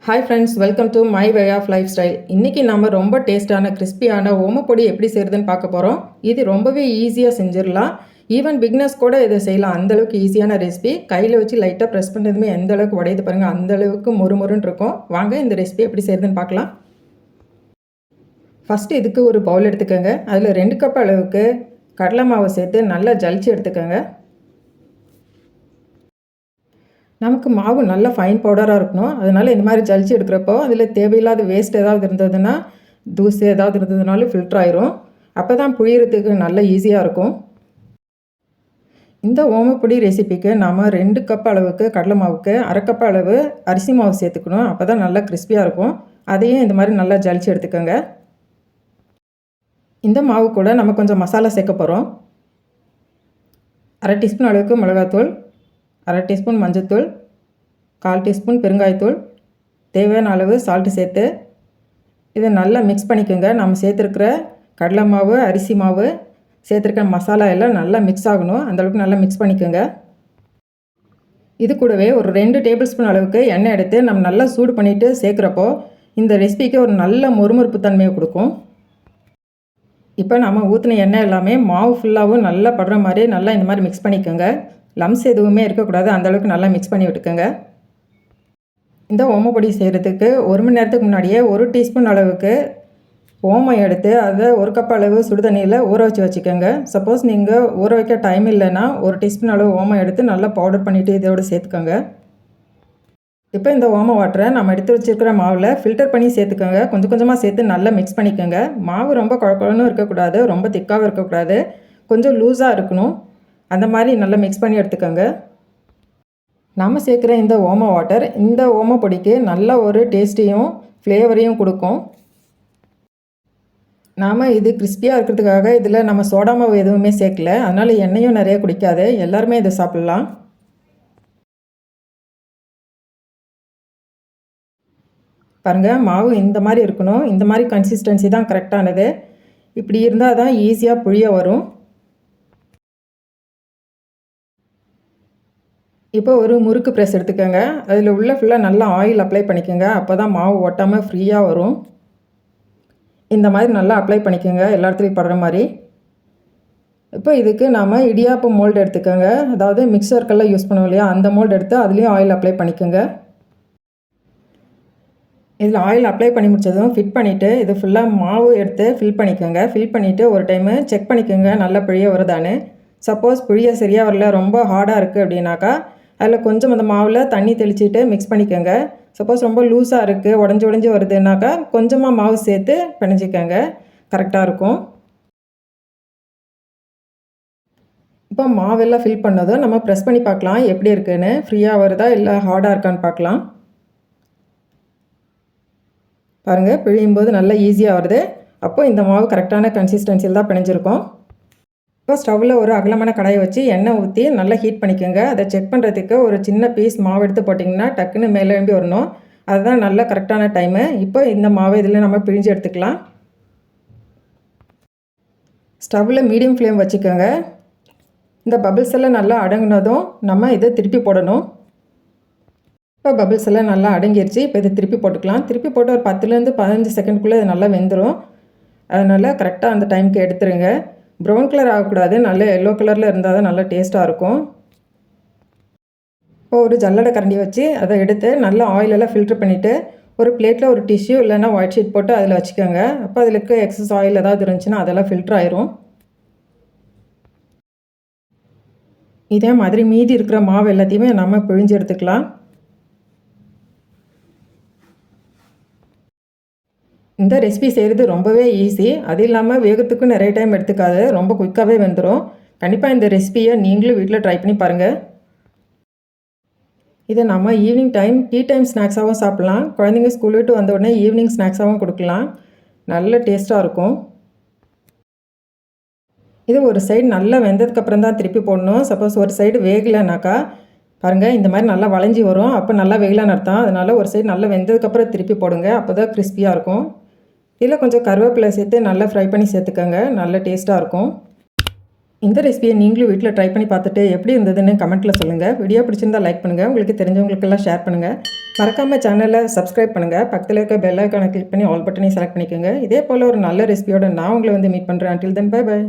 Hi friends, welcome to my way of lifestyle. இன்றைக்கி நம்ம ரொம்ப டேஸ்ட்டான கிறிஸ்பியான ஓமப்பொடி எப்படி செய்கிறதுன்னு பார்க்க போகிறோம். இது ரொம்பவே ஈஸியாக செஞ்சிடலாம். ஈவன் பிக்னஸ் கூட இதை செய்யலாம். அந்தளவுக்கு ஈஸியான ரெசிபி. கையில் வச்சு லைட்டாக ப்ரெஸ் பண்ணுறதுமே எந்த அளவுக்கு உடையுது பாருங்கள், அந்தளவுக்கு மொறுமொறுன்னு இருக்கும். வாங்க இந்த ரெசிபி எப்படி செய்கிறதுன்னு பார்க்கலாம். ஃபஸ்ட்டு இதுக்கு ஒரு பவுல் எடுத்துக்கோங்க. அதில் 2 கப் அளவுக்கு கடலை மாவு சேர்த்து நல்லா ஜலிச்சு எடுத்துக்கோங்க. நமக்கு மாவு நல்லா ஃபைன் பவுடராக இருக்கணும். அதனால் இந்த மாதிரி ஜலிச்சு எடுக்கிறப்போ அதில் தேவையில்லாத வேஸ்ட் ஏதாவது இருந்ததுன்னா, தூசு ஏதாவது இருந்ததுனாலும் ஃபில்டர் ஆயிரும். அப்போ தான் புழியறதுக்கு நல்லா ஈஸியாக இருக்கும். இந்த ஓமப்பொடி ரெசிபிக்கு நாம் 2 கப் அளவுக்கு கடலை மாவுக்கு 1/2 கப் அளவு அரிசி மாவு சேர்த்துக்கணும். அப்போ தான் நல்லா கிறிஸ்பியாக இருக்கும். அதையும் இந்த மாதிரி நல்லா ஜலிச்சு எடுத்துக்கோங்க. இந்த மாவு கூட நம்ம கொஞ்சம் மசாலா சேர்க்க போகிறோம். 1/2 டீஸ்பூன் அளவுக்கு மிளகாத்தூள், 1/2 டீஸ்பூன் மஞ்சள்தூள், 1/4 டீஸ்பூன் பெருங்காயத்தூள், தேவையான அளவு சால்ட்டு சேர்த்து இதை நல்லா மிக்ஸ் பண்ணிக்கோங்க. நம்ம சேர்த்துருக்கிற கடலை மாவு, அரிசி மாவு, சேர்த்துருக்க மசாலா எல்லாம் நல்லா மிக்ஸ் ஆகணும். அந்தளவுக்கு நல்லா மிக்ஸ் பண்ணிக்கோங்க. இது கூடவே ஒரு 2 டேபிள் ஸ்பூன் அளவுக்கு எண்ணெய் எடுத்து நம்ம நல்லா சூடு பண்ணிவிட்டு சேர்க்குறப்போ இந்த ரெசிபிக்கு ஒரு நல்ல மொறுமொறுப்பு தன்மையை கொடுக்கும். இப்போ நம்ம ஊற்றின எண்ணெய் எல்லாமே மாவு ஃபுல்லாகவும் நல்லா படுற மாதிரி நல்லா இந்த மாதிரி மிக்ஸ் பண்ணிக்கோங்க. லம்ஸ் எதுவுமே இருக்கக்கூடாது. அந்தளவுக்கு நல்லா மிக்ஸ் பண்ணி விட்டுக்கோங்க. இந்த ஓமப்பொடி செய்கிறதுக்கு 1 மணி நேரத்துக்கு முன்னாடியே 1 டீஸ்பூன் அளவுக்கு ஓமம் எடுத்து அதை 1 கப் அளவு சுடுதண்ணியில் ஊற வச்சுக்கோங்க. சப்போஸ் நீங்கள் ஊற வைக்க டைம் இல்லைன்னா 1 டீஸ்பூன் அளவு ஓமம் எடுத்து நல்லா பவுடர் பண்ணிவிட்டு இதோடு சேர்த்துக்கோங்க. இப்போ இந்த ஓம வாட்டரை நம்ம எடுத்து வச்சுருக்கிற மாவில் ஃபில்டர் பண்ணி சேர்த்துக்கோங்க. கொஞ்சம் கொஞ்சமாக சேர்த்து நல்லா மிக்ஸ் பண்ணிக்கோங்க. மாவு ரொம்ப குழப்பம்னு இருக்கக்கூடாது, ரொம்ப திக்காகவும் இருக்கக்கூடாது, கொஞ்சம் லூஸாக இருக்கணும். அந்த மாதிரி நல்லா மிக்ஸ் பண்ணி எடுத்துக்கோங்க. நம்ம சேர்க்குற இந்த ஓம வாட்டர் இந்த ஓம பொடிக்கு நல்ல ஒரு டேஸ்ட்டையும் ஃப்ளேவரையும் கொடுக்கும். நாம் இது கிறிஸ்பியாக இருக்கிறதுக்காக இதில் நம்ம சோடா மாவு எதுவுமே சேர்க்கல. அதனால் எண்ணெயும் நிறைய குடிக்காது. எல்லாருமே இதை சாப்பிட்லாம். பாருங்கள், மாவு இந்த மாதிரி இருக்கணும். இந்த மாதிரி கன்சிஸ்டன்சி தான் கரெக்டானது. இப்படி இருந்தால் தான் ஈஸியாக புழிய வரும். இப்போ ஒரு முறுக்கு ப்ரெஸ் எடுத்துக்கோங்க. அதில் உள்ள ஃபுல்லாக நல்லா ஆயில் அப்ளை பண்ணிக்கோங்க. அப்போ தான் மாவு ஒட்டாமல் ஃப்ரீயாக வரும். இந்த மாதிரி நல்லா அப்ளை பண்ணிக்கோங்க, எல்லா இடத்துலையும் படுற மாதிரி. இப்போ இதுக்கு நாம் இடியாப்பு மோல்டு எடுத்துக்கோங்க. அதாவது மிக்சருக்கெல்லாம் யூஸ் பண்ணுவோம் இல்லையா, அந்த மோல்டு எடுத்து அதுலேயும் ஆயில் அப்ளை பண்ணிக்கோங்க. இதில் ஆயில் அப்ளை பண்ணி முடிச்சதும் ஃபிட் பண்ணிவிட்டு இது ஃபுல்லாக மாவு எடுத்து ஃபில் பண்ணிக்கோங்க. ஃபில் பண்ணிவிட்டு ஒரு டைமு செக் பண்ணிக்கோங்க நல்லா புழிய வருதான்னு. சப்போஸ் புழிய சரியாக வரல, ரொம்ப ஹார்டாக இருக்குது அப்படின்னாக்கா அதில் கொஞ்சம் அந்த மாவில் தண்ணி தெளிச்சிட்டு மிக்ஸ் பண்ணிக்கோங்க. சப்போஸ் ரொம்ப லூஸாக இருக்குது, உடஞ்சி வருதுன்னாக்கா கொஞ்சமாக மாவு சேர்த்து பிணைஞ்சிக்கோங்க, கரெக்டாக இருக்கும். இப்போ மாவெல்லாம் ஃபில் பண்ணதும் நம்ம ப்ரெஸ் பண்ணி பார்க்கலாம் எப்படி இருக்குன்னு. ஃப்ரீயாக வருதா இல்லை ஹார்டாக இருக்கான்னு பார்க்கலாம். பாருங்கள், பிழியும் போது நல்லா ஈஸியாக வருது. அப்போது இந்த மாவு கரெக்டான கன்சிஸ்டன்சியில் தான் பிணைஞ்சிருக்கும். இப்போ ஸ்டவ்வில் ஒரு அகலமான கடாயை வச்சு எண்ணெய் ஊற்றி நல்லா ஹீட் பண்ணிக்கோங்க. அதை செக் பண்ணுறதுக்கு ஒரு சின்ன பீஸ் மாவு எடுத்து போட்டிங்கன்னா டக்குன்னு மேலே எழும்பி வரணும். அதுதான் நல்ல கரெக்டான டைமு. இப்போ இந்த மாவை இதில் நம்ம பிழிஞ்சு எடுத்துக்கலாம். ஸ்டவ்வில் மீடியம் ஃப்ளேம் வச்சுக்கோங்க. இந்த பபிள்ஸ் எல்லாம் நல்லா அடங்கினதும் நம்ம இதை திருப்பி போடணும். இப்போ பபிள்ஸ் எல்லாம் நல்லா அடங்கிடுச்சு. இப்போ இதை திருப்பி போட்டுக்கலாம். திருப்பி போட்டு ஒரு 10லேருந்து 15 செகண்ட்குள்ளே இது நல்லா வெந்துடும். அதனால் கரெக்டாக அந்த டைமுக்கு எடுத்துருங்க. ப்ரௌன் கலர் ஆகக்கூடாது, நல்ல எல்லோ கலரில் இருந்தால் தான் நல்லா டேஸ்ட்டாக இருக்கும். இப்போ ஒரு ஜல்லடை கரண்டி வச்சு அதை எடுத்து நல்லா ஆயிலெல்லாம் ஃபில்ட்ரு பண்ணிவிட்டு ஒரு பிளேட்டில் ஒரு டிஷ்யூ இல்லைன்னா ஒயிட் ஷீட் போட்டு அதில் வச்சுக்கோங்க. அப்போ அதில் இருக்க எக்ஸஸ் ஆயில் ஏதாவது இருந்துச்சுன்னா அதெல்லாம் ஃபில்ட்ரு ஆயிரும். இதே மாதிரி மீதி இருக்கிற மாவு எல்லாத்தையுமே நம்ம பிழிஞ்சு எடுத்துக்கலாம். இந்த ரெசிபி செய்கிறது ரொம்பவே ஈஸி. அது இல்லாமல் வேகத்துக்கும் நிறைய டைம் எடுத்துக்காது, ரொம்ப குயிக்காகவே வெந்துடும். கண்டிப்பாக இந்த ரெசிபியை நீங்களும் வீட்டில் ட்ரை பண்ணி பாருங்கள். இதை நம்ம ஈவினிங் டைம் டீ டைம் ஸ்நாக்ஸாகவும் சாப்பிட்லாம். குழந்தைங்க ஸ்கூல் விட்டு வந்த உடனே ஈவினிங் ஸ்நாக்ஸாகவும் கொடுக்கலாம். நல்ல டேஸ்ட்டாக இருக்கும். இது ஒரு சைடு நல்லா வெந்ததுக்கப்புறம் தான் திருப்பி போடணும். சப்போஸ் ஒரு சைடு வேகலைனாக்கா பாருங்கள், இந்த மாதிரி நல்லா வளைஞ்சி வரும். அப்போ நல்லா வேகலான்னு அர்த்தம். அதனால் ஒரு சைடு நல்லா வெந்ததுக்கப்புறம் திருப்பி போடுங்க. அப்போ தான் கிறிஸ்பியாக இருக்கும். இதில் கொஞ்சம் கருவேப்பிலை சேர்த்து நல்லா ஃப்ரை பண்ணி சேர்த்துக்கோங்க, நல்ல டேஸ்ட்டாக இருக்கும். இந்த ரெசிபியை நீங்களும் வீட்டில் ட்ரை பண்ணி பார்த்துட்டு எப்படி இருந்ததுன்னு கமெண்ட்டில் சொல்லுங்கள். வீடியோ பிடிச்சிருந்தா லைக் பண்ணுங்கள், உங்களுக்கு தெரிஞ்சவங்களுக்கெல்லாம் ஷேர் பண்ணுங்கள். மறக்காமல் சேனலை சப்ஸ்கிரைப் பண்ணுங்கள். பக்கத்தில் இருக்க பெல் ஐக்கானை கிளிக் பண்ணி ஆல் பட்டனையும் செலக்ட் பண்ணிக்கோங்க. இதே போல் ஒரு நல்ல ரெசிபியோட நான் உங்களை வந்து மீட் பண்ணுறேன். until then bye bye.